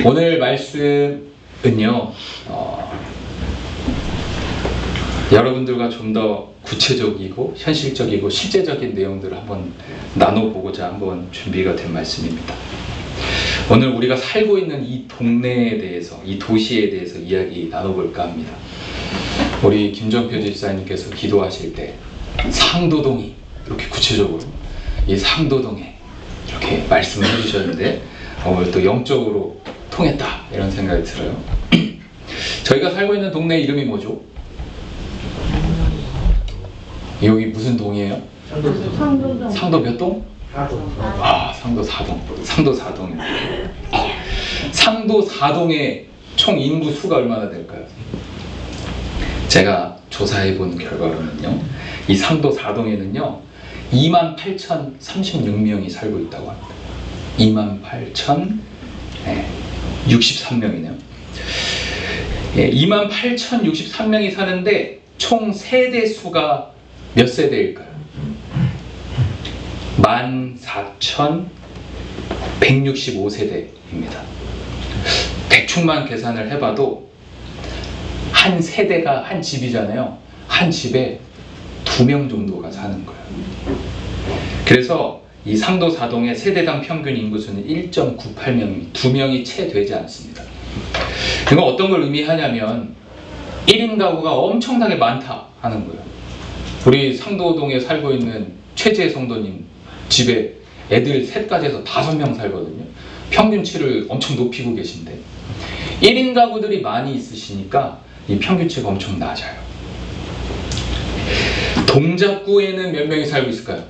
오늘 말씀은요, 여러분들과 좀 더 구체적이고 현실적이고 실제적인 내용들을 한번 나눠보고자 한번 준비가 된 말씀입니다. 오늘 우리가 살고 있는 이 동네에 대해서, 이 도시에 대해서 이야기 나눠볼까 합니다. 우리 김정표 집사님께서 기도하실 때 상도동이 이렇게 구체적으로 이 상도동에 이렇게 말씀을 해주셨는데 오늘 또 영적으로 통했다 이런 생각이 들어요. 저희가 살고 있는 동네 이름이 뭐죠? 여기 무슨 동이에요? 상도동. 상도 몇 동? 4동. 아, 상도 4동. 상도 4동입니다. 상도 4동의 총 인구 수가 얼마나 될까요? 제가 조사해 본 결과로는요, 이 상도 4동에는요 28,036명이 살고 있다고 합니다. 28,063명이네요. 28,063명이 사는데 총 세대 수가 몇 세대일까요? 14,165세대입니다. 대충만 계산을 해봐도 한 세대가 한 집이잖아요. 한 집에 2명 정도가 사는 거예요. 그래서 이 상도 4동의 세대당 평균 인구수는 1.98명입니다. 2명이 채 되지 않습니다. 이건 어떤 걸 의미하냐면 1인 가구가 엄청나게 많다 하는 거예요. 우리 상도동에 살고 있는 최재 성도님 집에 애들 셋까지 해서 5명 살거든요. 평균치를 엄청 높이고 계신데 1인 가구들이 많이 있으시니까 이 평균치가 엄청 낮아요. 동작구에는 몇 명이 살고 있을까요?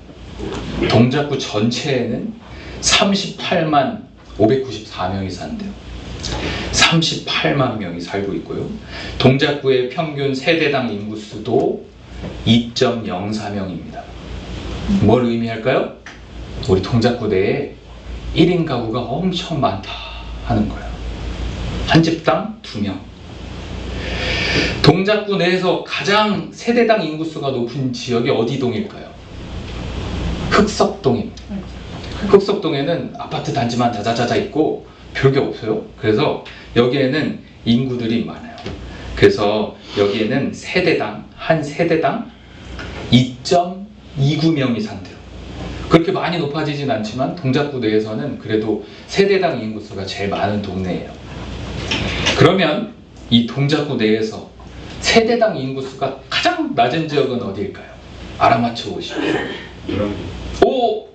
동작구 전체에는 38만 594명이 산대요. 38만 명이 살고 있고요. 동작구의 평균 세대당 인구수도 2.04명입니다. 뭘 의미할까요? 우리 동작구 내에 1인 가구가 엄청 많다 하는 거예요. 한 집당 2명. 동작구 내에서 가장 세대당 인구수가 높은 지역이 어디 동일까요? 흑석동입니다. 흑석동에는 아파트 단지만 자자자자 있고 별게 없어요. 그래서 여기에는 인구들이 많아요. 그래서 여기에는 한 세대당 2.29명이 산대요. 그렇게 많이 높아지진 않지만 동작구 내에서는 그래도 세대당 인구수가 제일 많은 동네예요. 그러면 이 동작구 내에서 세대당 인구수가 가장 낮은 지역은 어디일까요? 알아맞혀 보시죠. 오!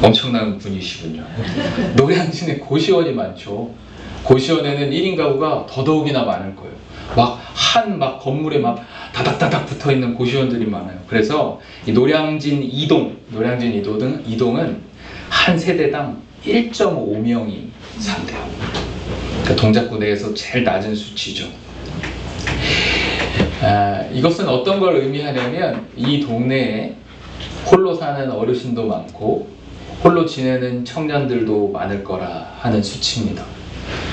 엄청난 분이시군요. 노량진에 고시원이 많죠. 고시원에는 1인 가구가 더더욱이나 많을 거예요. 막 건물에 막 다닥다닥 붙어 있는 고시원들이 많아요. 그래서 이 노량진 2동은 한 세대당 1.5명이 산대요. 그러니까 동작구 내에서 제일 낮은 수치죠. 이것은 어떤 걸 의미하냐면 이 동네에 홀로 사는 어르신도 많고 홀로 지내는 청년들도 많을 거라 하는 수치입니다.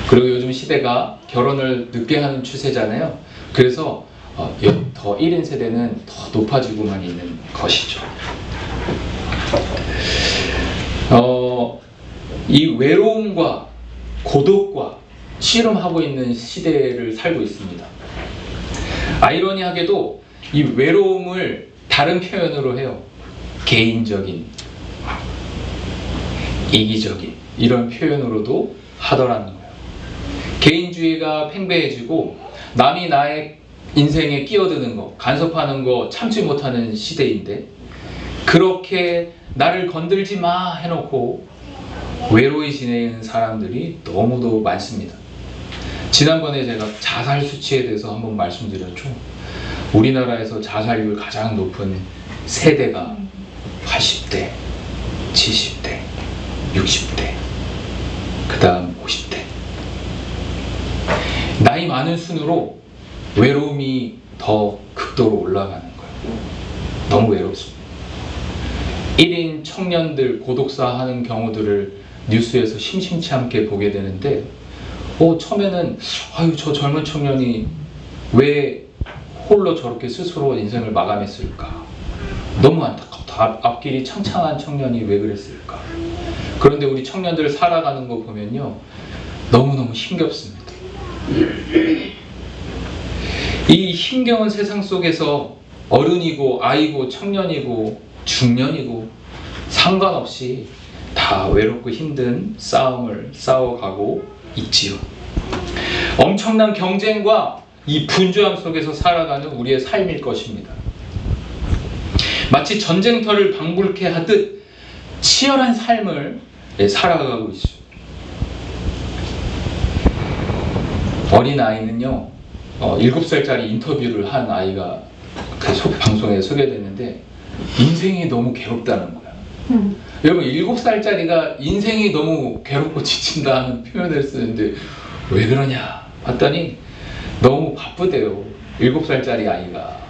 그리고 요즘 시대가 결혼을 늦게 하는 추세잖아요. 그래서 더 1인 세대는 더 높아지고만 있는 것이죠. 이 외로움과 고독과 씨름하고 있는 시대를 살고 있습니다. 아이러니하게도 이 외로움을 다른 표현으로 해요. 개인적인, 이기적인 이런 표현으로도 하더라는 거예요. 개인주의가 팽배해지고 남이 나의 인생에 끼어드는 거, 간섭하는 거 참지 못하는 시대인데 그렇게 나를 건들지 마 해놓고 외로이 지내는 사람들이 너무도 많습니다. 지난번에 제가 자살 수치에 대해서 한번 말씀드렸죠. 우리나라에서 자살률 가장 높은 세대가 80대, 70대, 60대, 그 다음 50대. 나이 많은 순으로 외로움이 더 극도로 올라가는 거예요. 너무 외롭습니다. 1인 청년들 고독사 하는 경우들을 뉴스에서 심심치 않게 보게 되는데 처음에는 저 젊은 청년이 왜 홀로 저렇게 스스로 인생을 마감했을까? 너무 안타깝다. 앞길이 창창한 청년이 왜 그랬을까? 그런데 우리 청년들 살아가는 거 보면요, 너무너무 힘겹습니다. 이 힘겨운 세상 속에서 어른이고 아이고 청년이고 중년이고 상관없이 다 외롭고 힘든 싸움을 싸워가고 있지요. 엄청난 경쟁과 이 분주함 속에서 살아가는 우리의 삶일 것입니다. 마치 전쟁터를 방불케 하듯 치열한 삶을 살아가고 있어요. 어린 아이는요, 7살짜리 인터뷰를 한 아이가 그 방송에 소개됐는데 인생이 너무 괴롭다는 거야. 여러분, 7살짜리가 인생이 너무 괴롭고 지친다는 표현을 쓰는데 왜 그러냐 봤더니 너무 바쁘대요. 7살짜리 아이가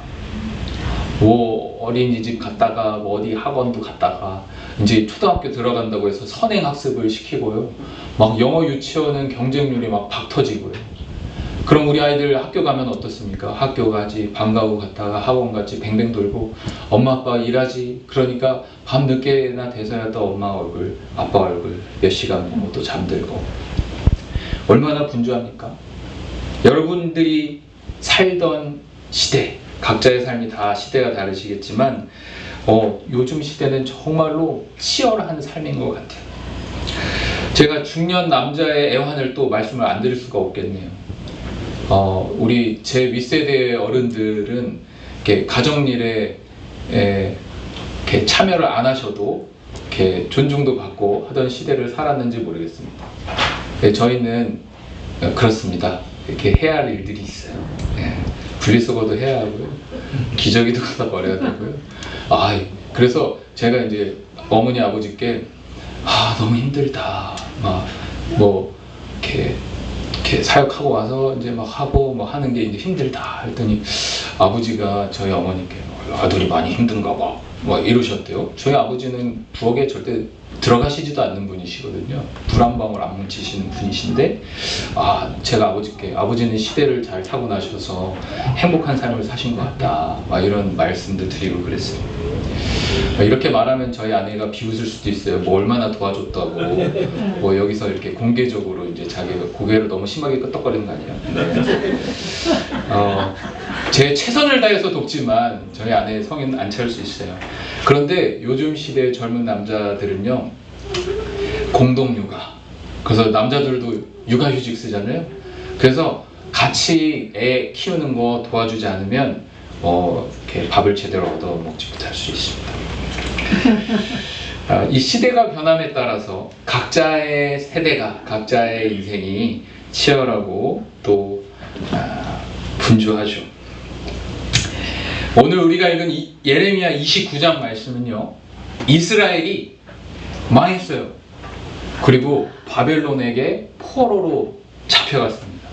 뭐 어린이집 갔다가 뭐 어디 학원도 갔다가 이제 초등학교 들어간다고 해서 선행학습을 시키고요, 막 영어 유치원은 경쟁률이 막 박터지고요. 그럼 우리 아이들 학교 가면 어떻습니까? 학교 가지, 방과후 갔다가 학원 가지, 뱅뱅 돌고 엄마 아빠 일하지. 그러니까 밤 늦게나 돼서야 또 엄마 얼굴, 아빠 얼굴 몇 시간 보고 또 잠들고. 얼마나 분주합니까? 여러분들이 살던 시대, 각자의 삶이 다 시대가 다르시겠지만 요즘 시대는 정말로 치열한 삶인 것 같아요. 제가 중년 남자의 애환을 또 말씀을 안 드릴 수가 없겠네요. 우리 제 윗세대의 어른들은 이렇게 가정일에 이렇게 참여를 안 하셔도 이렇게 존중도 받고 하던 시대를 살았는지 모르겠습니다. 저희는 그렇습니다. 이렇게 해야 할 일들이 있어요. 분리수거도 해야 하고요, 기저귀도 갖다 버려야 되고요. 그래서 제가 이제 어머니 아버지께 너무 힘들다, 뭐 이렇게 사역하고 와서 이제 막 하고 뭐 하는 게 이제 힘들다 했더니 아버지가 저희 어머니께 아들이 많이 힘든가 봐 뭐 이러셨대요. 저희 아버지는 부엌에 절대 들어가시지도 않는 분이시거든요. 불 한 방울 안 묻히시는 분이신데 제가 아버지께 아버지는 시대를 잘 타고 나셔서 행복한 삶을 사신 것 같다 막 이런 말씀도 드리고 그랬어요. 이렇게 말하면 저희 아내가 비웃을 수도 있어요. 뭐 얼마나 도와줬다고 뭐 여기서 이렇게 공개적으로 이제 자기가 고개를 너무 심하게 끄덕거리는 거 아니에요. 제 최선을 다해서 돕지만 저희 아내의 성에는 안 차릴 수 있어요. 그런데 요즘 시대의 젊은 남자들은요, 공동육아, 그래서 남자들도 육아휴직 쓰잖아요. 그래서 같이 애 키우는 거 도와주지 않으면 이렇게 밥을 제대로 얻어 먹지 못할 수 있습니다. 이 시대가 변함에 따라서 각자의 세대가, 각자의 인생이 치열하고 또 분주하죠. 오늘 우리가 읽은 예레미야 29장 말씀은요, 이스라엘이 망했어요. 그리고 바벨론에게 포로로 잡혀갔습니다.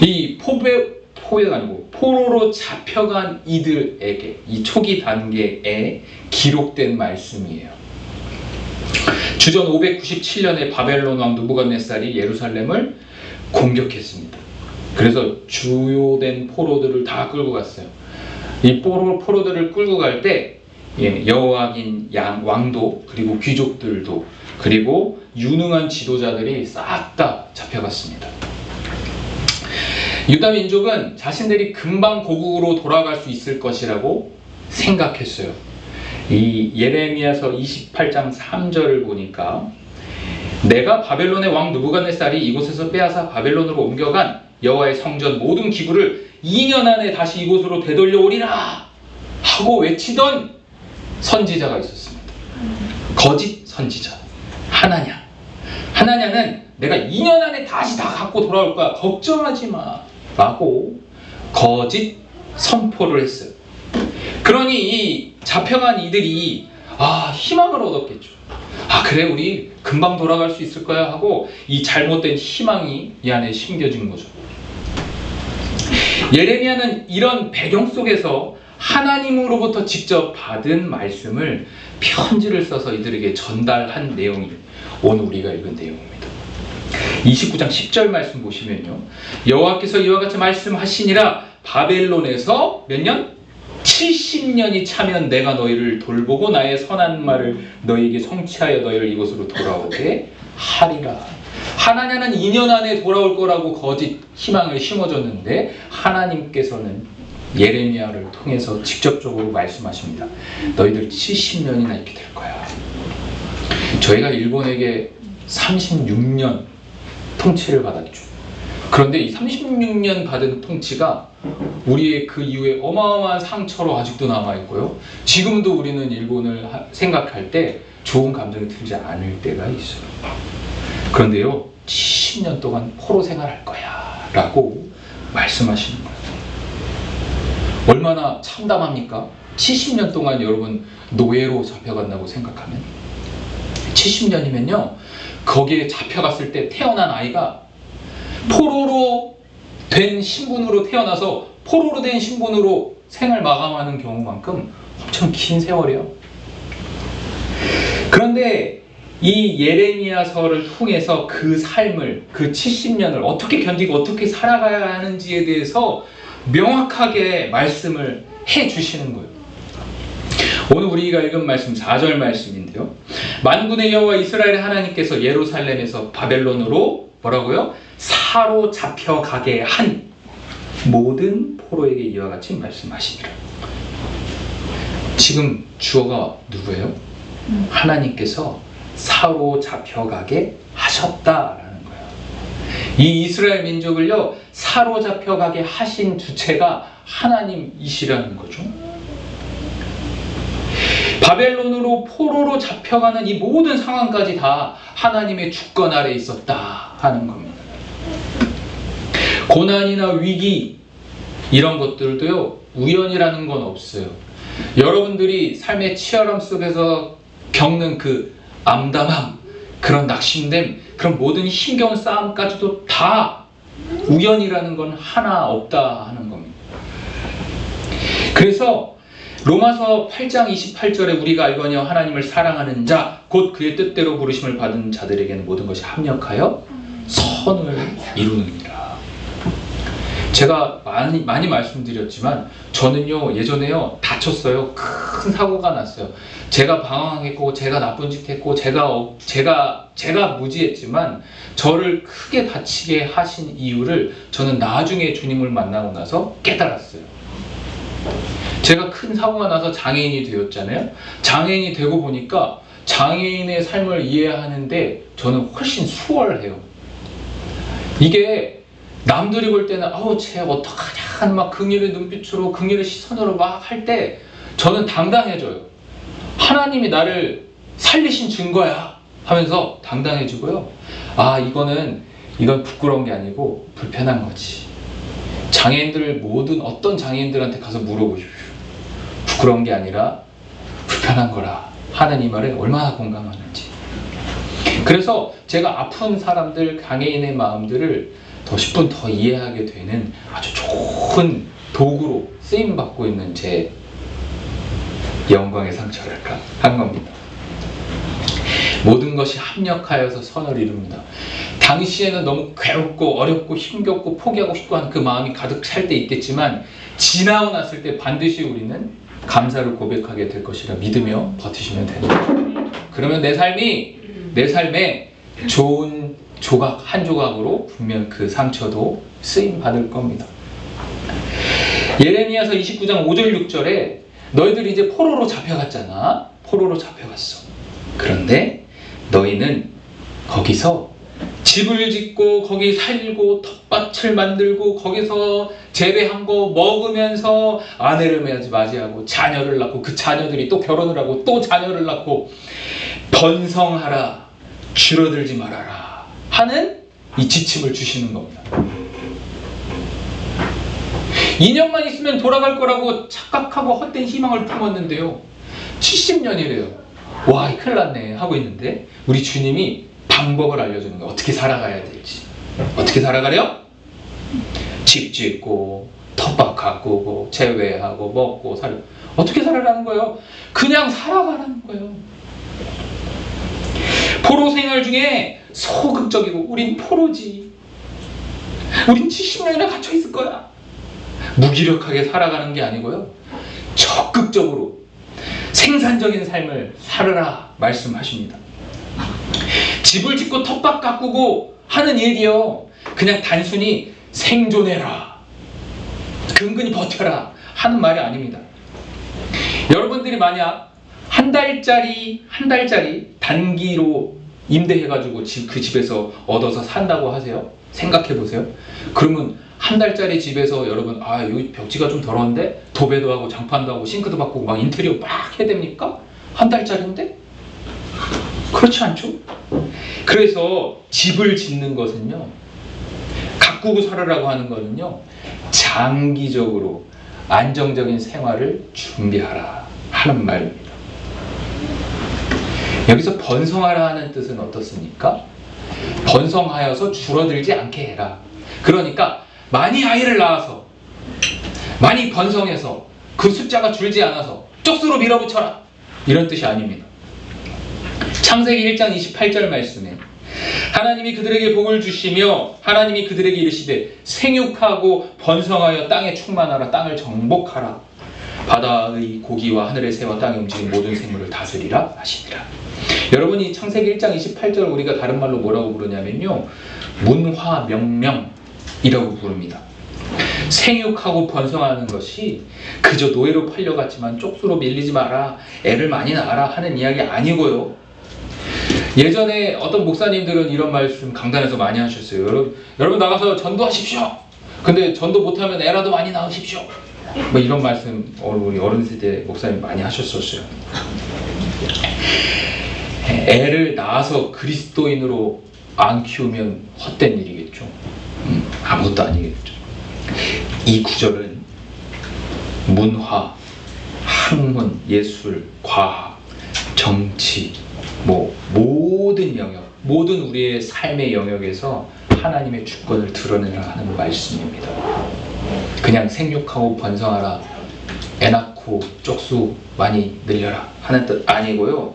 이 포로가 아니고 포로로 잡혀간 이들에게 이 초기 단계에 기록된 말씀이에요. 주전 597년에 바벨론 왕 느부갓네살이 예루살렘을 공격했습니다. 그래서 주요된 포로들을 다 끌고 갔어요. 이 포로들을 끌고 갈 때 여호와긴 왕도 그리고 귀족들도 그리고 유능한 지도자들이 싹 다 잡혀갔습니다. 유다 민족은 자신들이 금방 고국으로 돌아갈 수 있을 것이라고 생각했어요. 이 예레미야서 28장 3절을 보니까 내가 바벨론의 왕 느부갓네살이 이곳에서 빼앗아 바벨론으로 옮겨간 여호와의 성전 모든 기구를 2년 안에 다시 이곳으로 되돌려 오리라 하고 외치던 선지자가 있었습니다. 거짓 선지자 하나냐는 내가 2년 안에 다시 다 갖고 돌아올 거야, 걱정하지 마 라고 거짓 선포를 했어요. 그러니 이 잡혀간 이들이 희망을 얻었겠죠. 그래, 우리 금방 돌아갈 수 있을 거야 하고 이 잘못된 희망이 이 안에 심겨진 거죠. 예레미야는 이런 배경 속에서 하나님으로부터 직접 받은 말씀을 편지를 써서 이들에게 전달한 내용이 오늘 우리가 읽은 내용입니다. 29장 10절 말씀 보시면요, 여호와께서 이와 같이 말씀하시니라 바벨론에서 몇 년? 70년이 차면 내가 너희를 돌보고 나의 선한 말을 너희에게 성취하여 너희를 이곳으로 돌아오게 하리라. 하나냐는 2년 안에 돌아올 거라고 거짓 희망을 심어줬는데 하나님께서는 예레미야를 통해서 직접적으로 말씀하십니다. 너희들 70년이나 있게 될 거야. 저희가 일본에게 36년 통치를 받았죠. 그런데 이 36년 받은 통치가 우리의 그 이후에 어마어마한 상처로 아직도 남아있고요. 지금도 우리는 일본을 생각할 때 좋은 감정이 들지 않을 때가 있어요. 그런데요, 70년 동안 포로 생활할 거야 라고 말씀하시는 거예요. 얼마나 참담합니까? 70년 동안 여러분 노예로 잡혀간다고 생각하면 70년이면요, 거기에 잡혀갔을 때 태어난 아이가 포로로 된 신분으로 태어나서 포로로 된 신분으로 생을 마감하는 경우만큼 엄청 긴 세월이에요. 그런데 이 예레미야서를 통해서 그 삶을, 그 70년을 어떻게 견디고 어떻게 살아가야 하는지에 대해서 명확하게 말씀을 해 주시는 거예요. 오늘 우리가 읽은 말씀 4절 말씀인데요. 만군의 여호와 이스라엘의 하나님께서 예루살렘에서 바벨론으로 뭐라고요? 사로잡혀가게 한 모든 포로에게 이와 같이 말씀하시니라. 지금 주어가 누구예요? 하나님께서 사로잡혀가게 하셨다라는 거예요. 이 이스라엘 민족을요, 사로잡혀가게 하신 주체가 하나님이시라는 거죠. 바벨론으로 포로로 잡혀가는 이 모든 상황까지 다 하나님의 주권 아래 있었다 하는 겁니다. 고난이나 위기 이런 것들도요, 우연이라는 건 없어요. 여러분들이 삶의 치열함 속에서 겪는 그 암담함, 그런 낙심됨, 그런 모든 힘겨운 싸움까지도 다 우연이라는 건 하나 없다 하는 겁니다. 그래서 로마서 8장 28절에 우리가 알거니와 하나님을 사랑하는 자, 곧 그의 뜻대로 부르심을 받은 자들에게는 모든 것이 합력하여 선을 이루느니라. 제가 많이 말씀드렸지만 저는요, 예전에요, 다쳤어요. 큰 사고가 났어요. 제가 방황했고, 제가 나쁜 짓 했고, 제가 무지했지만 저를 크게 다치게 하신 이유를 저는 나중에 주님을 만나고 나서 깨달았어요. 제가 큰 사고가 나서 장애인이 되었잖아요. 장애인이 되고 보니까 장애인의 삶을 이해하는데 저는 훨씬 수월해요. 이게 남들이 볼 때는 아우 쟤 어떡하냐 하는 막 긍휼의 눈빛으로 긍휼의 시선으로 막 할 때 저는 당당해져요. 하나님이 나를 살리신 증거야 하면서 당당해지고요. 아, 이건 부끄러운 게 아니고 불편한 거지. 장애인들 모든 어떤 장애인들한테 가서 물어보십시오. 부끄러운 게 아니라 불편한 거라 하는 이 말에 얼마나 공감하는지. 그래서 제가 아픈 사람들, 장애인의 마음들을 더 10분 더 이해하게 되는 아주 좋은 도구로 쓰임받고 있는 제 영광의 상처랄까 한 겁니다. 모든 것이 합력하여서 선을 이룹니다. 당시에는 너무 괴롭고 어렵고 힘겹고 포기하고 싶고 하는 그 마음이 가득 찰 때 있겠지만 지나고 났을 때 반드시 우리는 감사를 고백하게 될 것이라 믿으며 버티시면 됩니다. 그러면 내 삶에 좋은 조각 한 조각으로 분명 그 상처도 쓰임 받을 겁니다. 예레미야서 29장 5절 6절에 너희들이 이제 포로로 잡혀갔잖아. 포로로 잡혀갔어. 그런데 너희는 거기서 집을 짓고 거기 살고 텃밭을 만들고 거기서 재배한 거 먹으면서 아내를 맞이하고 자녀를 낳고 그 자녀들이 또 결혼을 하고 또 자녀를 낳고 번성하라, 줄어들지 말아라 하는 이 지침을 주시는 겁니다. 2년만 있으면 돌아갈 거라고 착각하고 헛된 희망을 품었는데요, 70년이래요. 와, 큰일 났네 하고 있는데 우리 주님이 방법을 알려주는 거예요. 어떻게 살아가야 될지. 어떻게 살아가려? 집 짓고 텃밭 가꾸고 재배하고 먹고 살고. 어떻게 살아가는 거예요? 그냥 살아가라는 거예요. 포로 생활 중에 소극적이고 우린 포로지, 우린 70년이나 갇혀있을 거야, 무기력하게 살아가는 게 아니고요, 적극적으로 생산적인 삶을 살으라 말씀하십니다. 집을 짓고 텃밭 가꾸고 하는 일이요, 그냥 단순히 생존해라, 근근히 버텨라 하는 말이 아닙니다. 여러분들이 만약 한 달짜리 단기로 임대해가지고 그 집에서 얻어서 산다고 하세요. 생각해보세요. 그러면 한 달짜리 집에서 여러분, 여기 벽지가 좀 더러운데 도배도 하고 장판도 하고 싱크도 바꾸고 막 인테리어 막 해야 됩니까? 한 달짜리인데? 그렇지 않죠? 그래서 집을 짓는 것은요, 가꾸고 살으라고 하는 것은요, 장기적으로 안정적인 생활을 준비하라 하는 말입니다. 여기서 번성하라 하는 뜻은 어떻습니까? 번성하여서 줄어들지 않게 해라. 그러니까 많이 아이를 낳아서 많이 번성해서 그 숫자가 줄지 않아서 쪽수로 밀어붙여라, 이런 뜻이 아닙니다. 창세기 1장 28절 말씀에 하나님이 그들에게 복을 주시며 하나님이 그들에게 이르시되 생육하고 번성하여 땅에 충만하라, 땅을 정복하라, 바다의 고기와 하늘의 새와 땅에 움직이는 모든 생물을 다스리라 하시니라. 여러분이 창세기 1장 28절 우리가 다른 말로 뭐라고 부르냐면요, 문화명령이라고 부릅니다. 생육하고 번성하는 것이 그저 노예로 팔려갔지만 쪽수로 밀리지 마라, 애를 많이 낳아라 하는 이야기 아니고요. 예전에 어떤 목사님들은 이런 말씀 강단에서 많이 하셨어요. 여러분 나가서 전도하십시오. 근데 전도 못하면 애라도 많이 낳으십시오. 뭐 이런 말씀 우리 어른 세대 목사님 많이 하셨었어요. 애를 낳아서 그리스도인으로 안 키우면 헛된 일이겠죠. 아무것도 아니겠죠. 이 구절은 문화, 학문, 예술, 과학, 정치, 모든 영역, 모든 우리의 삶의 영역에서 하나님의 주권을 드러내라 하는 말씀입니다. 그냥 생육하고 번성하라, 애 낳고 쪽수 많이 늘려라 하는 뜻 아니고요.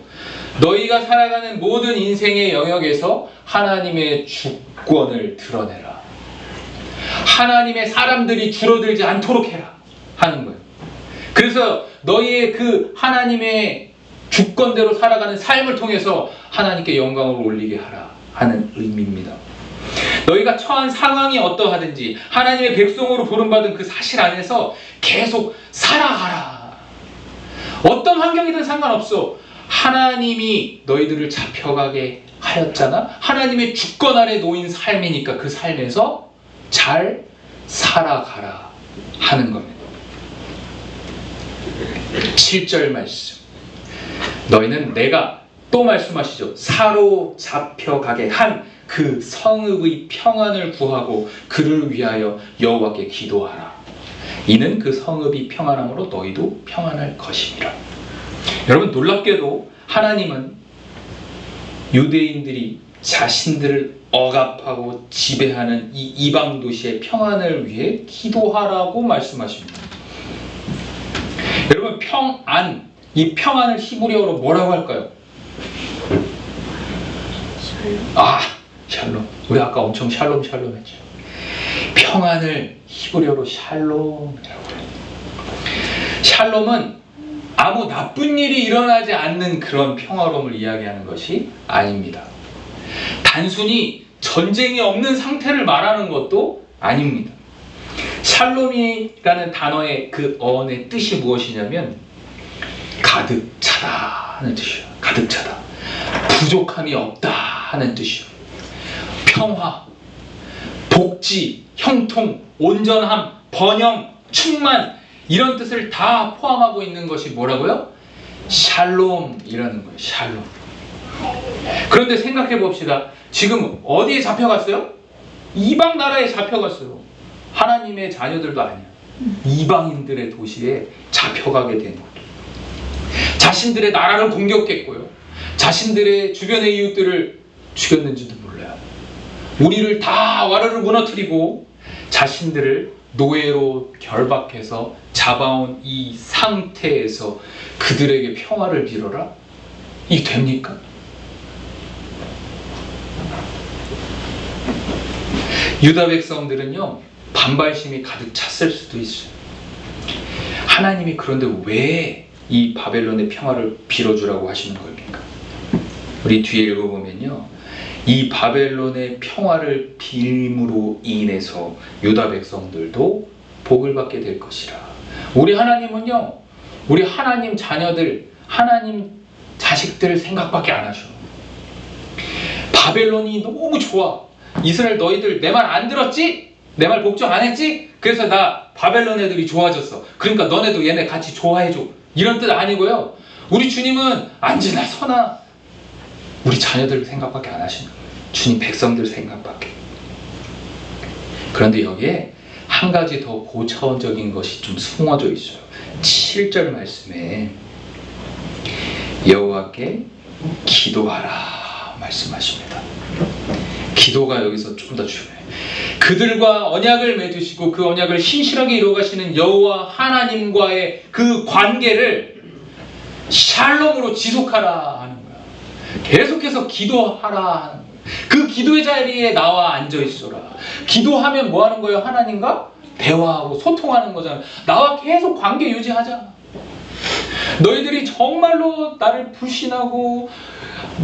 너희가 살아가는 모든 인생의 영역에서 하나님의 주권을 드러내라. 하나님의 사람들이 줄어들지 않도록 해라 하는 거예요. 그래서 너희의 그 하나님의 주권대로 살아가는 삶을 통해서 하나님께 영광을 올리게 하라 하는 의미입니다. 너희가 처한 상황이 어떠하든지 하나님의 백성으로 부름받은 그 사실 안에서 계속 살아가라. 어떤 환경이든 상관없어. 하나님이 너희들을 잡혀가게 하였잖아. 하나님의 주권 아래 놓인 삶이니까 그 삶에서 잘 살아가라 하는 겁니다. 7절 말씀, 너희는 내가, 또 말씀하시죠, 사로잡혀가게 한 그 성읍의 평안을 구하고 그를 위하여 여호와께 기도하라. 이는 그 성읍이 평안함으로 너희도 평안할 것이니라. 여러분, 놀랍게도 하나님은 유대인들이 자신들을 억압하고 지배하는 이 이방 도시의 평안을 위해 기도하라고 말씀하십니다. 여러분, 평안, 이 평안을 히브리어로 뭐라고 할까요? 샬롬. 우리 아까 엄청 샬롬 했죠. 평안을 히브리어로 샬롬이라고 해요. 샬롬은 아무 나쁜 일이 일어나지 않는 그런 평화로움을 이야기하는 것이 아닙니다. 단순히 전쟁이 없는 상태를 말하는 것도 아닙니다. 샬롬이라는 단어의 그 어원의 뜻이 무엇이냐면 가득 차다 하는 뜻이에요. 가득 차다. 부족함이 없다 하는 뜻이에요. 평화, 복지, 형통, 온전함, 번영, 충만, 이런 뜻을 다 포함하고 있는 것이 뭐라고요? 샬롬이라는 거예요. 샬롬. 그런데 생각해 봅시다. 지금 어디에 잡혀갔어요? 이방 나라에 잡혀갔어요. 하나님의 자녀들도 아니야. 이방인들의 도시에 잡혀가게 된 거예요. 자신들의 나라를 공격했고요. 자신들의 주변의 이웃들을 죽였는지도 몰라요. 우리를 다 와르르 무너뜨리고 자신들을 노예로 결박해서 잡아온 이 상태에서 그들에게 평화를 빌어라? 이게 됩니까? 유다 백성들은요, 반발심이 가득 찼을 수도 있어요. 하나님이 그런데 왜 이 바벨론의 평화를 빌어주라고 하시는 겁니까? 우리 뒤에 읽어보면요, 이 바벨론의 평화를 빌므로 인해서 유다 백성들도 복을 받게 될 것이라. 우리 하나님은요, 우리 하나님 자녀들, 하나님 자식들 생각밖에 안 하셔. 바벨론이 너무 좋아. 이스라엘 너희들 내 말 안 들었지? 내 말 복종 안 했지? 그래서 나 바벨론 애들이 좋아졌어. 그러니까 너네도 얘네 같이 좋아해줘. 이런 뜻 아니고요. 우리 주님은 안지나 서나 우리 자녀들 생각밖에 안 하시는 거예요. 주님 백성들 생각밖에. 그런데 여기에 한 가지 더 고차원적인 것이 좀 숨어져 있어요. 7절 말씀에 여호와께 기도하라 말씀하십니다. 기도가 여기서 좀 더 중요해요. 그들과 언약을 맺으시고 그 언약을 신실하게 이루어가시는 여호와 하나님과의 그 관계를 샬롬으로 지속하라 하는 거야. 계속해서 기도하라 하는 거야. 그 기도의 자리에 나와 앉아 있어라. 기도하면 뭐 하는 거예요? 하나님과 대화하고 소통하는 거잖아. 나와 계속 관계 유지하자. 너희들이 정말로 나를 불신하고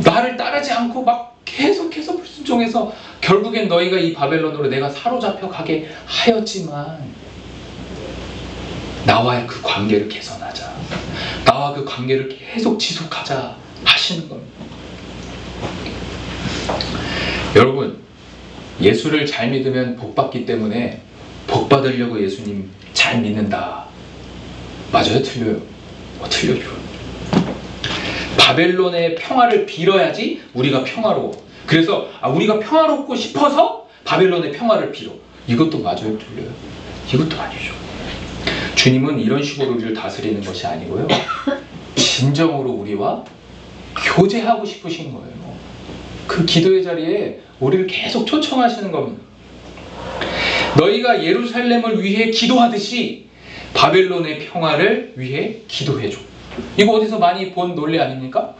나를 따르지 않고 막 계속해서 불순종해서 결국엔 너희가 이 바벨론으로 내가 사로잡혀 가게 하였지만 나와의 그 관계를 개선하자. 나와 그 관계를 계속 지속하자 하시는 겁니다. 여러분, 예수를 잘 믿으면 복 받기 때문에 복 받으려고 예수님 잘 믿는다. 맞아요? 틀려요? 틀려요. 바벨론의 평화를 빌어야지 우리가 평화로워. 그래서 우리가 평화롭고 싶어서 바벨론의 평화를 빌어. 이것도 맞아요? 틀려요? 이것도 아니죠. 주님은 이런 식으로 우리를 다스리는 것이 아니고요, 진정으로 우리와 교제하고 싶으신 거예요. 그 기도의 자리에 우리를 계속 초청하시는 겁니다. 너희가 예루살렘을 위해 기도하듯이 바벨론의 평화를 위해 기도해줘. 이거 어디서 많이 본 논리 아닙니까?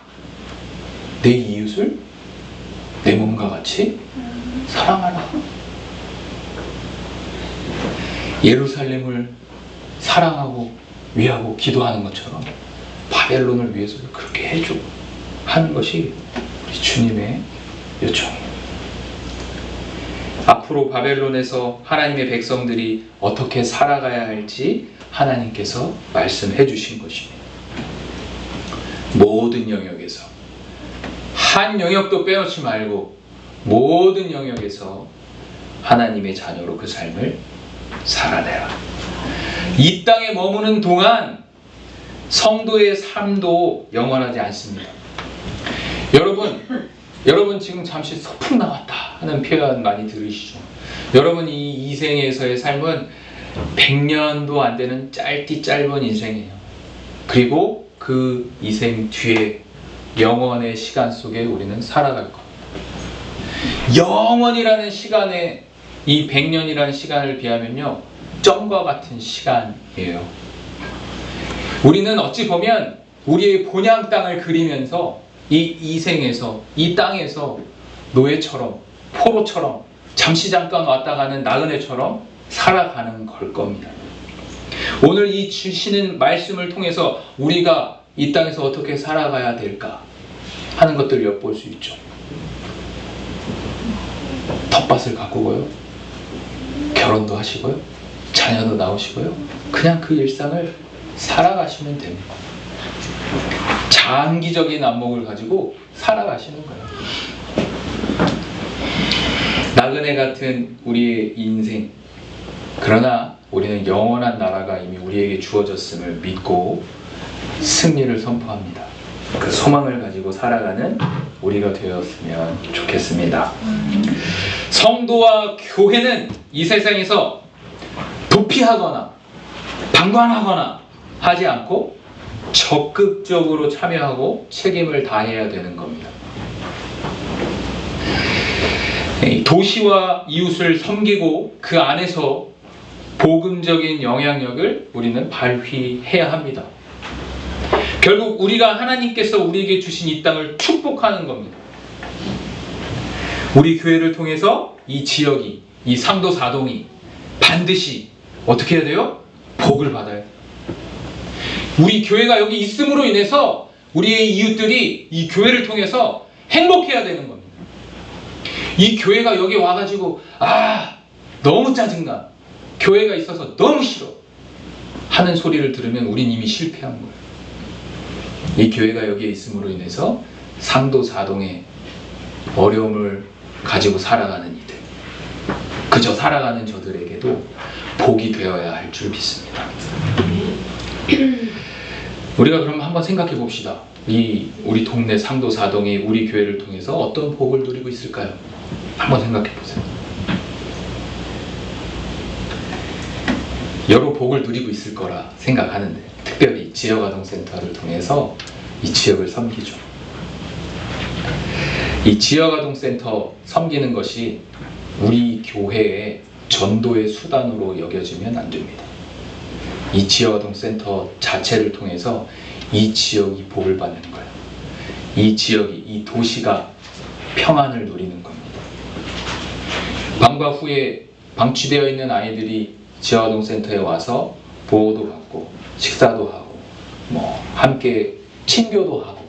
내 이웃을 내 몸과 같이 사랑하라. 예루살렘을 사랑하고 위하고 기도하는 것처럼 바벨론을 위해서도 그렇게 해줘 하는 것이 우리 주님의 요청이에요. 앞으로 바벨론에서 하나님의 백성들이 어떻게 살아가야 할지 하나님께서 말씀해 주신 것입니다. 모든 영역에서, 한 영역도 빼놓지 말고 모든 영역에서 하나님의 자녀로 그 삶을 살아내라. 이 땅에 머무는 동안 성도의 삶도 영원하지 않습니다. 여러분 지금 잠시 소풍 나왔다 하는 표현 많이 들으시죠? 여러분 이 이생에서의 삶은 100년도 안 되는 짧은 인생이에요. 그리고 그 이생 뒤에 영원의 시간 속에 우리는 살아갈 겁니다. 영원이라는 시간에 이 100년이라는 시간을 비하면요, 점과 같은 시간이에요. 우리는 어찌 보면 우리의 본향 땅을 그리면서 이 이생에서, 이 땅에서 노예처럼, 포로처럼 잠시 잠깐 왔다 가는 나그네처럼 살아가는 걸 겁니다. 오늘 이 주시는 말씀을 통해서 우리가 이 땅에서 어떻게 살아가야 될까 하는 것들을 엿볼 수 있죠. 텃밭을 가꾸고요, 결혼도 하시고요, 자녀도 나오시고요, 그냥 그 일상을 살아가시면 됩니다. 장기적인 안목을 가지고 살아가시는 거예요. 나그네 같은 우리의 인생, 그러나 우리는 영원한 나라가 이미 우리에게 주어졌음을 믿고 승리를 선포합니다. 그 소망을 가지고 살아가는 우리가 되었으면 좋겠습니다. 성도와 교회는 이 세상에서 도피하거나 방관하거나 하지 않고 적극적으로 참여하고 책임을 다해야 되는 겁니다. 도시와 이웃을 섬기고 그 안에서 복음적인 영향력을 우리는 발휘해야 합니다. 결국 우리가 하나님께서 우리에게 주신 이 땅을 축복하는 겁니다. 우리 교회를 통해서 이 지역이, 이 상도 사동이 반드시 어떻게 해야 돼요? 복을 받아야 돼요. 우리 교회가 여기 있음으로 인해서 우리의 이웃들이 이 교회를 통해서 행복해야 되는 겁니다. 이 교회가 여기 와가지고 너무 짜증나, 교회가 있어서 너무 싫어 하는 소리를 들으면 우린 이미 실패한 거예요. 이 교회가 여기에 있음으로 인해서 상도 사동의 어려움을 가지고 살아가는 이들, 그저 살아가는 저들에게도 복이 되어야 할 줄 믿습니다. 우리가 그럼 한번 생각해 봅시다. 우리 동네 상도 사동이 우리 교회를 통해서 어떤 복을 누리고 있을까요? 한번 생각해 보세요. 여러 복을 누리고 있을 거라 생각하는데, 특별히 지역아동센터를 통해서 이 지역을 섬기죠. 이 지역아동센터 섬기는 것이 우리 교회의 전도의 수단으로 여겨지면 안 됩니다. 이 지역아동센터 자체를 통해서 이 지역이 복을 받는 거예요. 이 지역이, 이 도시가 평안을 누리는 겁니다. 방과 후에 방치되어 있는 아이들이 지역아동센터에 와서 보호도 받고 식사도 하고 함께 친교도 하고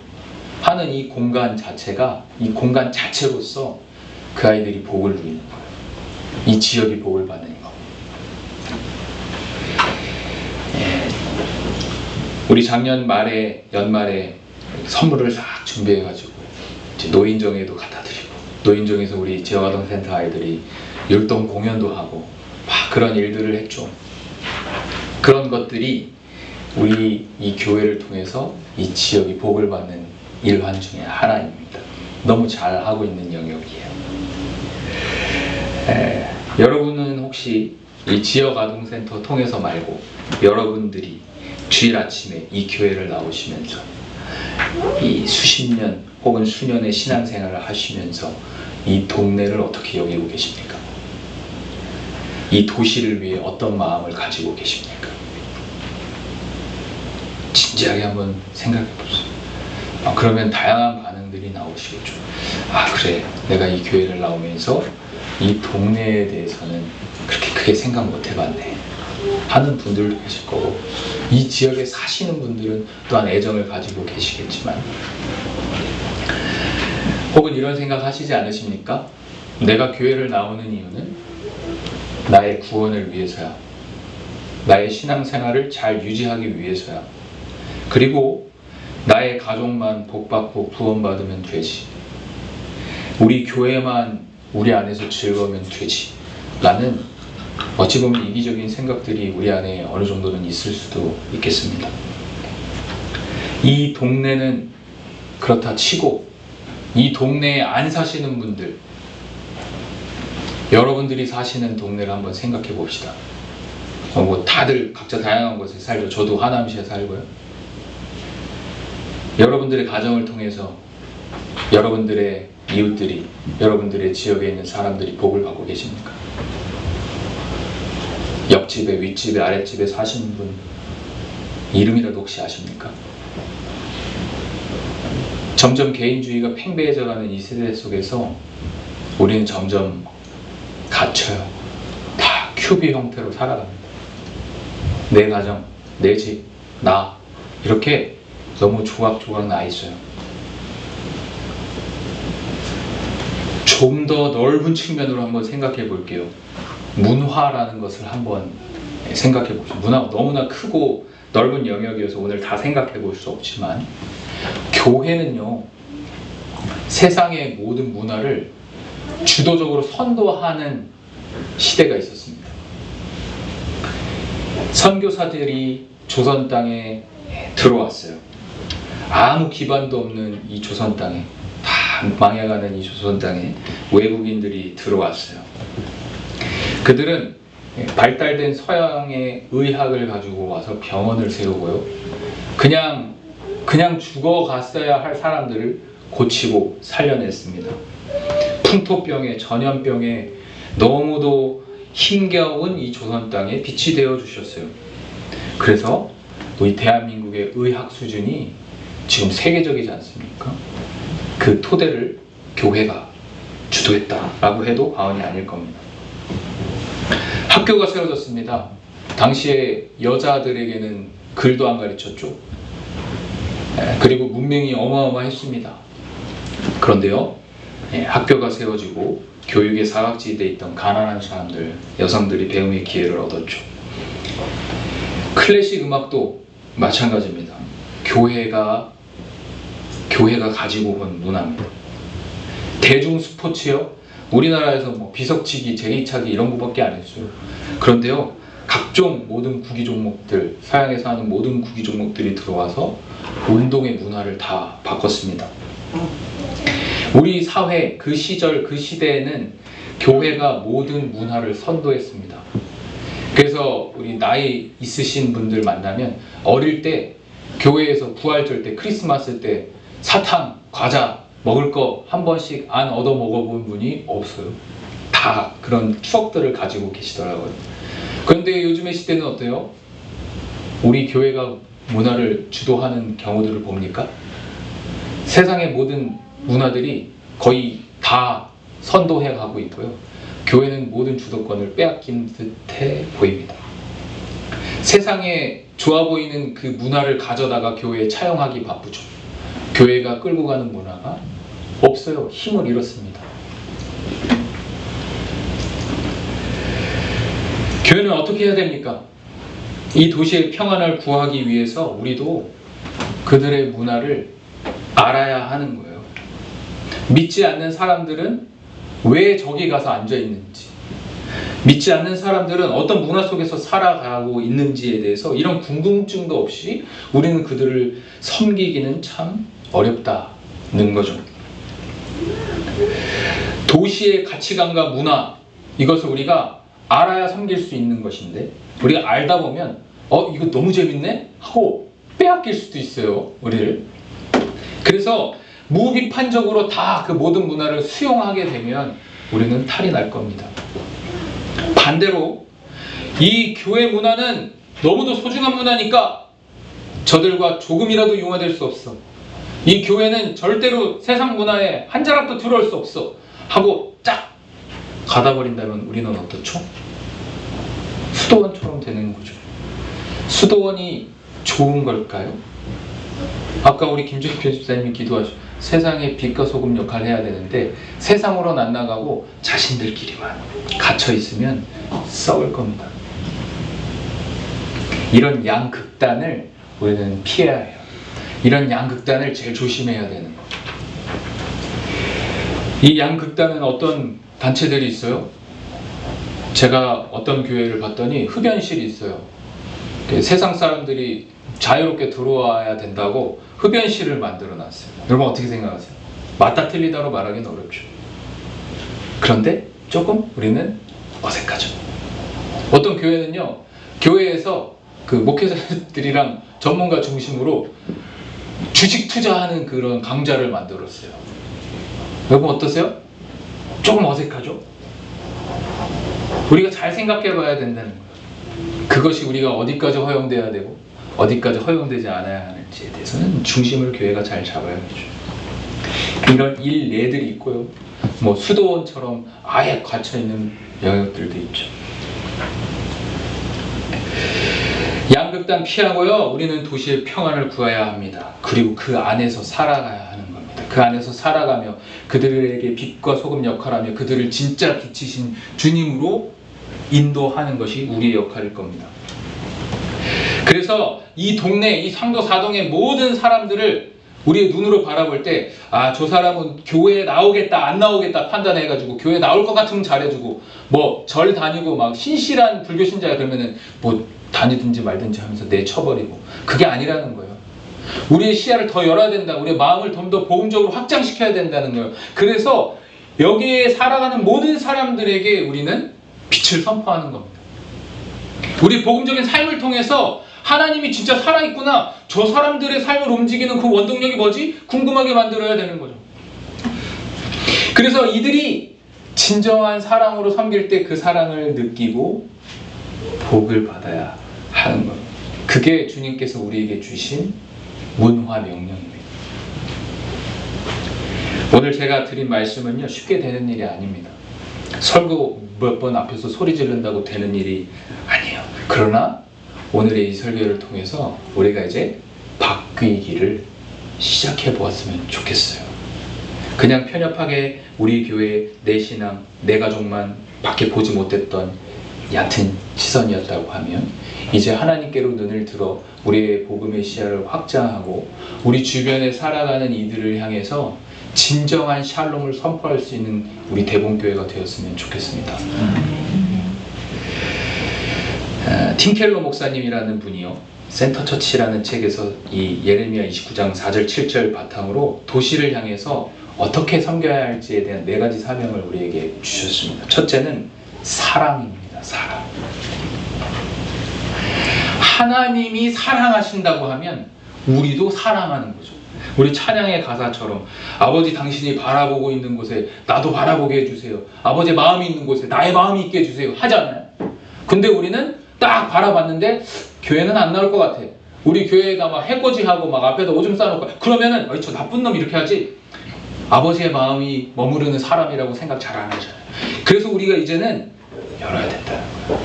하는 이 공간 자체가, 이 공간 자체로서 그 아이들이 복을 누리는 거예요. 이 지역이 복을 받는 겁니다. 우리 작년 연말에 선물을 싹 준비해가지고 이제 노인정에도 갖다 드리고, 노인정에서 우리 지역아동센터 아이들이 율동 공연도 하고 막 그런 일들을 했죠. 그런 것들이 우리 이 교회를 통해서 이 지역이 복을 받는 일환 중에 하나입니다. 너무 잘 하고 있는 영역이에요. 여러분은 혹시 이 지역아동센터 통해서 말고 여러분들이 주일 아침에 이 교회를 나오시면서 이 수십 년 혹은 수년의 신앙생활을 하시면서 이 동네를 어떻게 여기고 계십니까? 이 도시를 위해 어떤 마음을 가지고 계십니까? 진지하게 한번 생각해 보세요. 그러면 다양한 반응들이 나오시겠죠. 그래, 내가 이 교회를 나오면서 이 동네에 대해서는 그렇게 크게 생각 못 해봤네 하는 분들도 계실 거고, 이 지역에 사시는 분들은 또한 애정을 가지고 계시겠지만, 혹은 이런 생각 하시지 않으십니까? 내가 교회를 나오는 이유는 나의 구원을 위해서야, 나의 신앙생활을 잘 유지하기 위해서야, 그리고 나의 가족만 복받고 구원받으면 되지, 우리 교회만 우리 안에서 즐거우면 되지 라는 어찌 보면 이기적인 생각들이 우리 안에 어느 정도는 있을 수도 있겠습니다. 이 동네는 그렇다 치고, 이 동네에 안 사시는 분들, 여러분들이 사시는 동네를 한번 생각해 봅시다. 다들 각자 다양한 곳에 살죠. 저도 하남시에 살고요. 여러분들의 가정을 통해서 여러분들의 이웃들이, 여러분들의 지역에 있는 사람들이 복을 받고 계십니까? 옆집에, 윗집에, 아랫집에 사시는 분 이름이라도 혹시 아십니까? 점점 개인주의가 팽배해져가는 이 세대 속에서 우리는 점점 갇혀요. 다 큐비 형태로 살아갑니다. 내 가정, 내 집, 나, 이렇게 너무 조각조각 나 있어요. 좀 더 넓은 측면으로 한번 생각해 볼게요. 문화라는 것을 한번 생각해 보시죠. 문화가 너무나 크고 넓은 영역이어서 오늘 다 생각해 볼 수 없지만, 교회는요, 세상의 모든 문화를 주도적으로 선도하는 시대가 있었습니다. 선교사들이 조선 땅에 들어왔어요. 아무 기반도 없는 이 조선 땅에, 다 망해가는 이 조선 땅에 외국인들이 들어왔어요. 그들은 발달된 서양의 의학을 가지고 와서 병원을 세우고요, 그냥 죽어갔어야 할 사람들을 고치고 살려냈습니다. 풍토병에, 전염병에 너무도 힘겨운 이 조선 땅에 빛이 되어 주셨어요. 그래서 우리 대한민국의 의학 수준이 지금 세계적이지 않습니까? 그 토대를 교회가 주도했다라고 해도 과언이 아닐 겁니다. 학교가 세워졌습니다. 당시에 여자들에게는 글도 안 가르쳤죠. 그리고 문명이 어마어마했습니다. 그런데요, 학교가 세워지고 교육의 사각지대에 있던 가난한 사람들, 여성들이 배움의 기회를 얻었죠. 클래식 음악도 마찬가지입니다. 교회가 가지고 온 문화입니다. 대중 스포츠요, 우리나라에서 뭐 비석치기, 제기차기 이런 거밖에 안 했어요. 그런데요, 각종 모든 구기 종목들, 서양에서 하는 모든 구기 종목들이 들어와서 운동의 문화를 다 바꿨습니다. 우리 사회 그 시절 그 시대에는 교회가 모든 문화를 선도했습니다. 그래서 우리 나이 있으신 분들 만나면 어릴 때 교회에서 부활절 때, 크리스마스 때 사탕, 과자 먹을 거 한 번씩 안 얻어 먹어본 분이 없어요. 다 그런 추억들을 가지고 계시더라고요. 그런데 요즘의 시대는 어때요? 우리 교회가 문화를 주도하는 경우들을 봅니까? 세상의 모든 문화들이 거의 다 선도해 가고 있고요. 교회는 모든 주도권을 빼앗긴 듯해 보입니다. 세상에 좋아 보이는 그 문화를 가져다가 교회에 차용하기 바쁘죠. 교회가 끌고 가는 문화가 없어요. 힘을 잃었습니다. 교회는 어떻게 해야 됩니까? 이 도시의 평안을 구하기 위해서 우리도 그들의 문화를 알아야 하는 거예요. 믿지 않는 사람들은 왜 저기 가서 앉아 있는지, 믿지 않는 사람들은 어떤 문화 속에서 살아가고 있는지에 대해서 이런 궁금증도 없이 우리는 그들을 섬기기는 참 어렵다는 거죠. 도시의 가치관과 문화, 이것을 우리가 알아야 섬길 수 있는 것인데 우리가 알다 보면 이거 너무 재밌네? 하고 빼앗길 수도 있어요, 우리를. 그래서 무비판적으로 다 그 모든 문화를 수용하게 되면 우리는 탈이 날 겁니다. 반대로 이 교회 문화는 너무도 소중한 문화니까 저들과 조금이라도 융화될 수 없어. 이 교회는 절대로 세상 문화에 한 자락도 들어올 수 없어 하고 쫙 가다버린다면 우리는 어떻죠? 수도원처럼 되는 거죠. 수도원이 좋은 걸까요? 아까 우리 김종인 편집사님이 기도하셨죠. 세상의 빛과 소금 역할을 해야 되는데 세상으로는 안 나가고 자신들끼리만 갇혀 있으면 썩을 겁니다. 이런 양극단을 우리는 피해야 해요. 이런 양극단을 제일 조심해야 되는 거예요. 이 양극단은 어떤 단체들이 있어요? 제가 어떤 교회를 봤더니 흡연실이 있어요. 세상 사람들이 자유롭게 들어와야 된다고 흡연실을 만들어 놨어요. 여러분 어떻게 생각하세요? 맞다 틀리다로 말하기는 어렵죠. 그런데 조금 우리는 어색하죠. 어떤 교회는요, 교회에서 그 목회자들이랑 전문가 중심으로 주식 투자하는 그런 강좌를 만들었어요. 여러분 어떠세요? 조금 어색하죠? 우리가 잘 생각해 봐야 된다는 거예요. 그것이 우리가 어디까지 허용돼야 되고 어디까지 허용되지 않아야 하는지에 대해서는 중심을 교회가 잘 잡아야죠. 이런 일례들이 있고요. 뭐 수도원처럼 아예 갇혀있는 영역들도 있죠. 양극단 피하고요. 우리는 도시의 평안을 구해야 합니다. 그리고 그 안에서 살아가야 하는 겁니다. 그 안에서 살아가며 그들에게 빛과 소금 역할하며 그들을 진짜 빛이신 주님으로 인도하는 것이 우리의 역할일 겁니다. 그래서 이 동네, 이 상도 사동의 모든 사람들을 우리의 눈으로 바라볼 때 저 사람은 교회에 나오겠다 안 나오겠다 판단해가지고 교회에 나올 것 같으면 잘해주고 뭐 절 다니고 막 신실한 불교 신자야 그러면은 뭐 다니든지 말든지 하면서 내쳐버리고, 그게 아니라는 거예요. 우리의 시야를 더 열어야 된다. 우리의 마음을 좀 더 복음적으로 확장시켜야 된다는 거예요. 그래서 여기에 살아가는 모든 사람들에게 우리는 빛을 선포하는 겁니다. 우리 복음적인 삶을 통해서 하나님이 진짜 살아있구나, 저 사람들의 삶을 움직이는 그 원동력이 뭐지? 궁금하게 만들어야 되는 거죠. 그래서 이들이 진정한 사랑으로 섬길 때 그 사랑을 느끼고 복을 받아야 하는 겁니다. 그게 주님께서 우리에게 주신 문화 명령입니다. 오늘 제가 드린 말씀은요, 쉽게 되는 일이 아닙니다. 설교 몇 번 앞에서 소리 지른다고 되는 일이 아니에요. 그러나 오늘의 이 설교를 통해서 우리가 이제 바뀌기를 시작해 보았으면 좋겠어요. 그냥 편협하게 우리 교회, 내 신앙, 내 가족만 밖에 보지 못했던 얕은 시선이었다고 하면 이제 하나님께로 눈을 들어 우리의 복음의 시야를 확장하고 우리 주변에 살아가는 이들을 향해서 진정한 샬롬을 선포할 수 있는 우리 대본교회가 되었으면 좋겠습니다. 팀 켈러 목사님이라는 분이요, 센터처치라는 책에서 이 예레미야 29장 4절 7절 바탕으로 도시를 향해서 어떻게 섬겨야 할지에 대한 4가지 사명을 우리에게 주셨습니다. 첫째는 사랑입니다. 사랑. 하나님이 사랑하신다고 하면 우리도 사랑하는 거죠. 우리 찬양의 가사처럼 아버지 당신이 바라보고 있는 곳에 나도 바라보게 해주세요. 아버지의 마음이 있는 곳에 나의 마음이 있게 해주세요 하잖아요. 근데 우리는 딱 바라봤는데 교회는 안 나올 것 같아. 우리 교회가 막 해코지하고 막 앞에다 오줌 싸놓고 그러면은 저 나쁜 놈 이렇게 하지. 아버지의 마음이 머무르는 사람이라고 생각 잘 안 하잖아요. 그래서 우리가 이제는 열어야 된다는 거예요.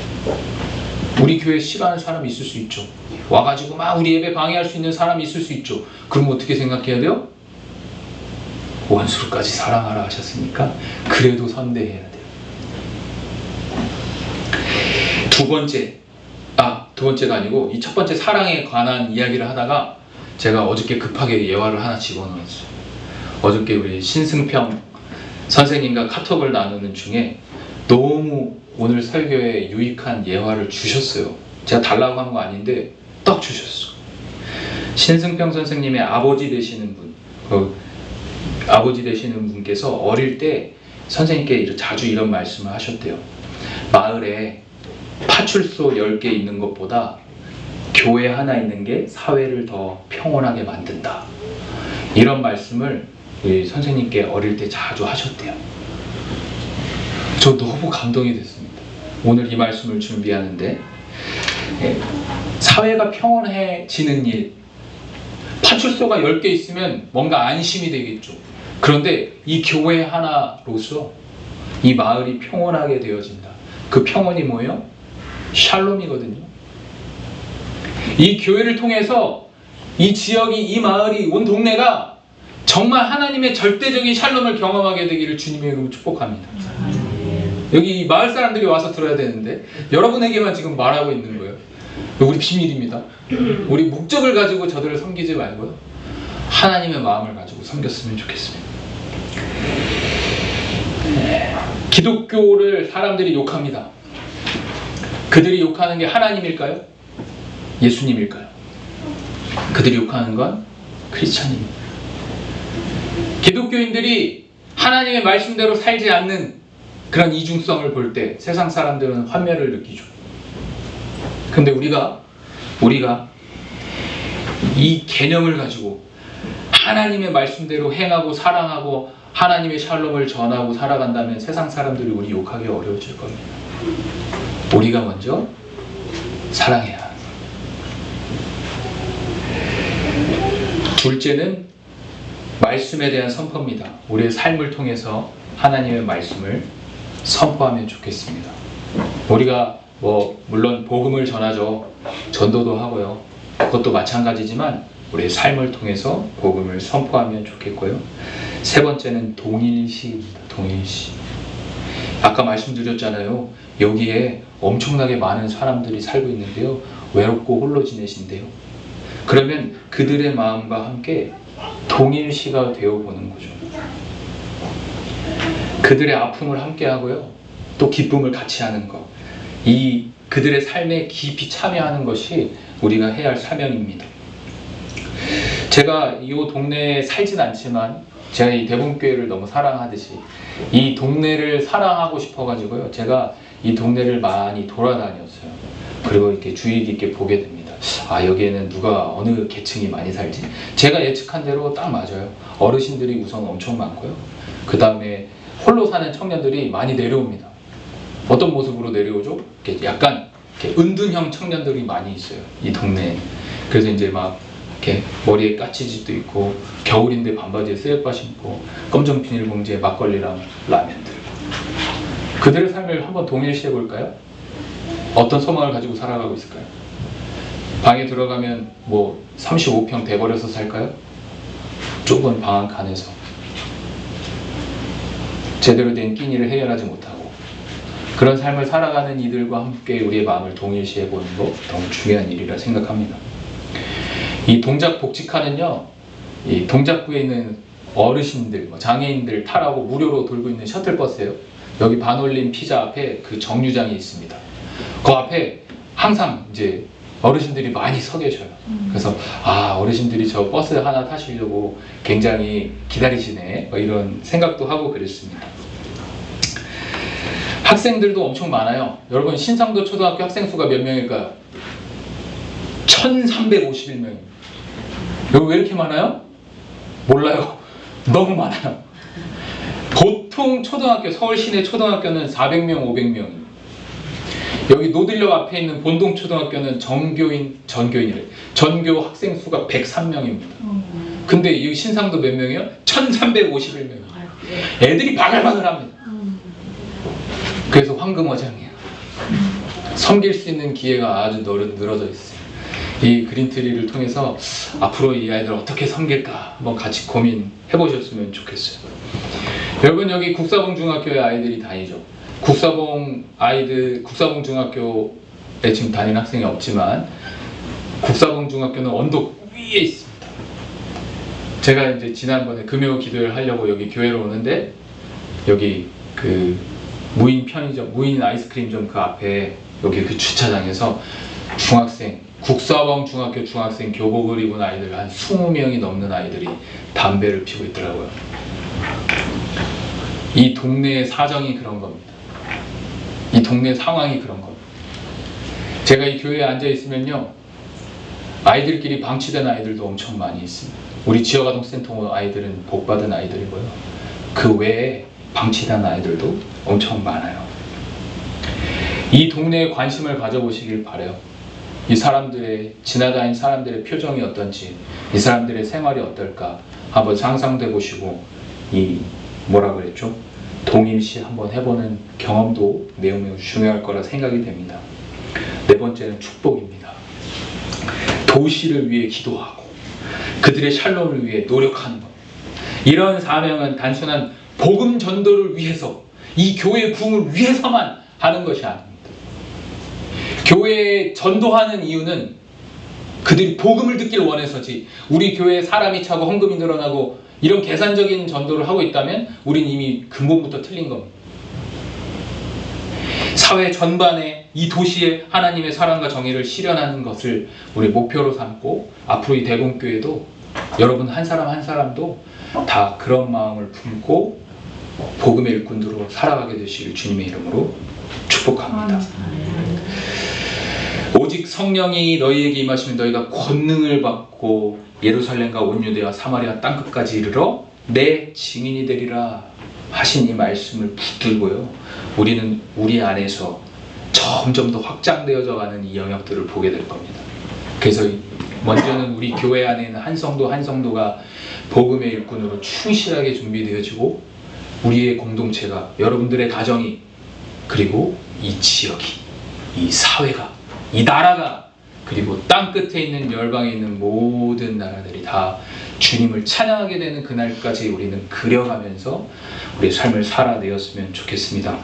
우리 교회에 싫어하는 사람이 있을 수 있죠. 와가지고 막 우리 예배 방해할 수 있는 사람이 있을 수 있죠. 그럼 어떻게 생각해야 돼요? 원수를까지 사랑하라 하셨으니까 그래도 선대해야 돼요. 두 번째가 아니고 이 첫 번째 사랑에 관한 이야기를 하다가 제가 어저께 급하게 예화를 하나 집어넣었어요. 어저께 우리 신승평 선생님과 카톡을 나누는 중에 너무 오늘 설교에 유익한 예화를 주셨어요. 제가 달라고 한 거 아닌데 딱 주셨어. 신승평 선생님의 아버지 되시는 분, 아버지 되시는 분께서 어릴 때 선생님께 자주 이런 말씀을 하셨대요. 마을에 파출소 10개 있는 것보다 교회 하나 있는 게 사회를 더 평온하게 만든다. 이런 말씀을 우리 선생님께 어릴 때 자주 하셨대요. 저 너무 감동이 됐습니다. 오늘 이 말씀을 준비하는데 사회가 평온해지는 일, 파출소가 10개 있으면 뭔가 안심이 되겠죠. 그런데 이 교회 하나로서 이 마을이 평온하게 되어진다. 그 평온이 뭐예요? 샬롬이거든요. 이 교회를 통해서 이 지역이, 이 마을이, 온 동네가 정말 하나님의 절대적인 샬롬을 경험하게 되기를 주님의 이름으로 축복합니다. 여기 마을 사람들이 와서 들어야 되는데 여러분에게만 지금 말하고 있는 거예요. 우리 비밀입니다. 우리 목적을 가지고 저들을 섬기지 말고요, 하나님의 마음을 가지고 섬겼으면 좋겠습니다. 기독교를 사람들이 욕합니다. 그들이 욕하는 게 하나님일까요? 예수님일까요? 그들이 욕하는 건 크리스찬입니다. 기독교인들이 하나님의 말씀대로 살지 않는 그런 이중성을 볼 때 세상 사람들은 환멸을 느끼죠. 근데 우리가 이 개념을 가지고 하나님의 말씀대로 행하고 사랑하고 하나님의 샬롬을 전하고 살아간다면 세상 사람들이 우리 욕하기 어려워질 겁니다. 우리가 먼저 사랑해야 합니다. 둘째는 말씀에 대한 선포입니다. 우리의 삶을 통해서 하나님의 말씀을 선포하면 좋겠습니다. 우리가 물론 복음을 전하죠. 전도도 하고요. 그것도 마찬가지지만 우리의 삶을 통해서 복음을 선포하면 좋겠고요. 세 번째는 동일시입니다. 동일시. 아까 말씀드렸잖아요. 여기에 엄청나게 많은 사람들이 살고 있는데요. 외롭고 홀로 지내신대요. 그러면 그들의 마음과 함께 동일시가 되어보는 거죠. 그들의 아픔을 함께 하고요, 또 기쁨을 같이 하는 것, 이 그들의 삶에 깊이 참여하는 것이 우리가 해야 할 사명입니다. 제가 이 동네에 살진 않지만 제가 이 대본교회를 너무 사랑하듯이 이 동네를 사랑하고 싶어가지고요, 제가 이 동네를 많이 돌아다녔어요. 그리고 이렇게 주의 깊게 보게 됩니다. 아, 여기에는 누가 어느 계층이 많이 살지? 제가 예측한 대로 딱 맞아요. 어르신들이 우선 엄청 많고요. 그 다음에 홀로 사는 청년들이 많이 내려옵니다. 어떤 모습으로 내려오죠? 이렇게 약간 이렇게 은둔형 청년들이 많이 있어요, 이 동네에. 그래서 이제 막 이렇게 머리에 까치집도 있고, 겨울인데 반바지에 셀바 신고, 검정 비닐봉지에 막걸리랑 라면들. 그들의 삶을 한번 동일시해 볼까요? 어떤 소망을 가지고 살아가고 있을까요? 방에 들어가면 뭐 35평 돼버려서 살까요? 좁은 방 한 칸에서 제대로 된 끼니를 해결하지 못하고 그런 삶을 살아가는 이들과 함께 우리의 마음을 동일시해 보는 거 너무 중요한 일이라 생각합니다. 이 동작 복지카는요, 이 동작구에 있는 어르신들, 장애인들 타라고 무료로 돌고 있는 셔틀버스예요. 여기 반올림 피자 앞에 그 정류장이 있습니다. 그 앞에 항상 이제 어르신들이 많이 서 계셔요. 그래서 어르신들이 저 버스 하나 타시려고 굉장히 기다리시네, 뭐 이런 생각도 하고 그랬습니다. 학생들도 엄청 많아요. 여러분, 신상도 초등학교 학생 수가 몇 명일까요? 1351명입니다. 여기 왜 이렇게 많아요? 몰라요. 너무 많아요. 보통 초등학교, 서울 시내 초등학교는 400명, 500명입니다. 여기 노들역 앞에 있는 본동초등학교는 전교 학생 수가 103명입니다. 근데 이 신상도 몇 명이에요? 1351명. 애들이 바글바글합니다. 그래서 황금어장이야. 섬길 수 있는 기회가 아주 늘어져 있어요. 이 그린트리를 통해서 앞으로 이 아이들 어떻게 섬길까 한번 같이 고민해 보셨으면 좋겠어요. 여러분, 여기 국사봉 중학교에 아이들이 다니죠. 국사봉 중학교에 지금 다니는 학생이 없지만 국사봉 중학교는 언덕 위에 있습니다. 제가 이제 지난번에 금요 기도를 하려고 여기 교회로 오는데 여기 그 무인 편의점, 무인 아이스크림점 그 앞에 여기 그 주차장에서 국사봉 중학교 중학생 교복을 입은 아이들 한 20명이 넘는 아이들이 담배를 피우고 있더라고요. 이 동네의 사정이 그런 겁니다. 이 동네 상황이 그런 겁니다. 제가 이 교회에 앉아 있으면요, 아이들끼리 방치된 아이들도 엄청 많이 있습니다. 우리 지역아동센터 아이들은 복받은 아이들이고요. 그 외에 방치된 아이들도 엄청 많아요. 이 동네에 관심을 가져보시길 바라요. 이 사람들의, 지나다닌 사람들의 표정이 어떤지, 이 사람들의 생활이 어떨까 한번 상상돼 보시고, 뭐라 그랬죠? 동일시 한번 해보는 경험도 매우 중요할 거라 생각이 됩니다. 네 번째는 축복입니다. 도시를 위해 기도하고 그들의 샬롬을 위해 노력하는 것. 이런 사명은 단순한 복음 전도를 위해서, 이 교회 부흥을 위해서만 하는 것이 아닙니다. 교회에 전도하는 이유는 그들이 복음을 듣기를 원해서지, 우리 교회에 사람이 차고 헌금이 늘어나고 이런 계산적인 전도를 하고 있다면 우린 이미 근본부터 틀린 겁니다. 사회 전반에 이 도시에 하나님의 사랑과 정의를 실현하는 것을 우리 목표로 삼고, 앞으로 이 대봉교회도 여러분 한 사람 한 사람도 다 그런 마음을 품고 복음의 일꾼으로 살아가게 되시길 주님의 이름으로 축복합니다. 오직 성령이 너희에게 임하시면 너희가 권능을 받고 예루살렘과 온 유대와 사마리아 땅끝까지 이르러 내 증인이 되리라 하신 이 말씀을 붙들고요, 우리는 우리 안에서 점점 더 확장되어져 가는 이 영역들을 보게 될 겁니다. 그래서 먼저는 우리 교회 안에 있는 한 성도가 복음의 일꾼으로 충실하게 준비되어지고, 우리의 공동체가, 여러분들의 가정이, 그리고 이 지역이, 이 사회가, 이 나라가, 그리고 땅끝에 있는 열방에 있는 모든 나라들이 다 주님을 찬양하게 되는 그날까지 우리는 그려가면서 우리의 삶을 살아내었으면 좋겠습니다.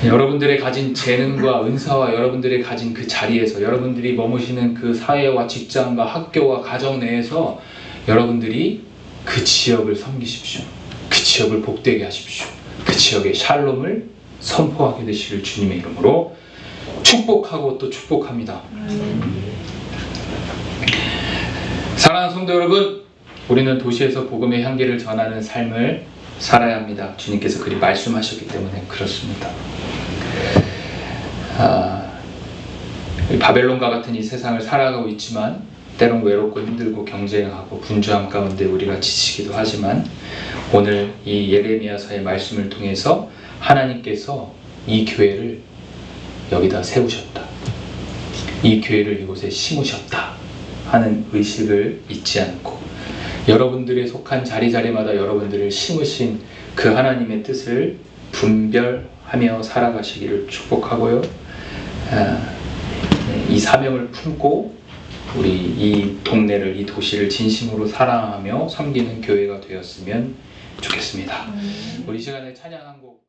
여러분들의 가진 재능과 은사와 여러분들의 가진 그 자리에서, 여러분들이 머무시는 그 사회와 직장과 학교와 가정 내에서 여러분들이 그 지역을 섬기십시오. 그 지역을 복되게 하십시오. 그 지역의 샬롬을 선포하게 되시길 주님의 이름으로 축복하고 또 축복합니다. 사랑하는 성도 여러분, 우리는 도시에서 복음의 향기를 전하는 삶을 살아야 합니다. 주님께서 그리 말씀하셨기 때문에 그렇습니다. 바벨론과 같은 이 세상을 살아가고 있지만 때론 외롭고 힘들고 경쟁하고 분주함 가운데 우리가 지치기도 하지만, 오늘 이 예레미야서의 말씀을 통해서 하나님께서 이 교회를 여기다 세우셨다, 이 교회를 이곳에 심으셨다 하는 의식을 잊지 않고, 여러분들의 속한 자리자리마다 여러분들을 심으신 그 하나님의 뜻을 분별하며 살아가시기를 축복하고요, 이 사명을 품고 우리 이 동네를, 이 도시를 진심으로 사랑하며 섬기는 교회가 되었으면 좋겠습니다. 우리 시간에 찬양 한 곡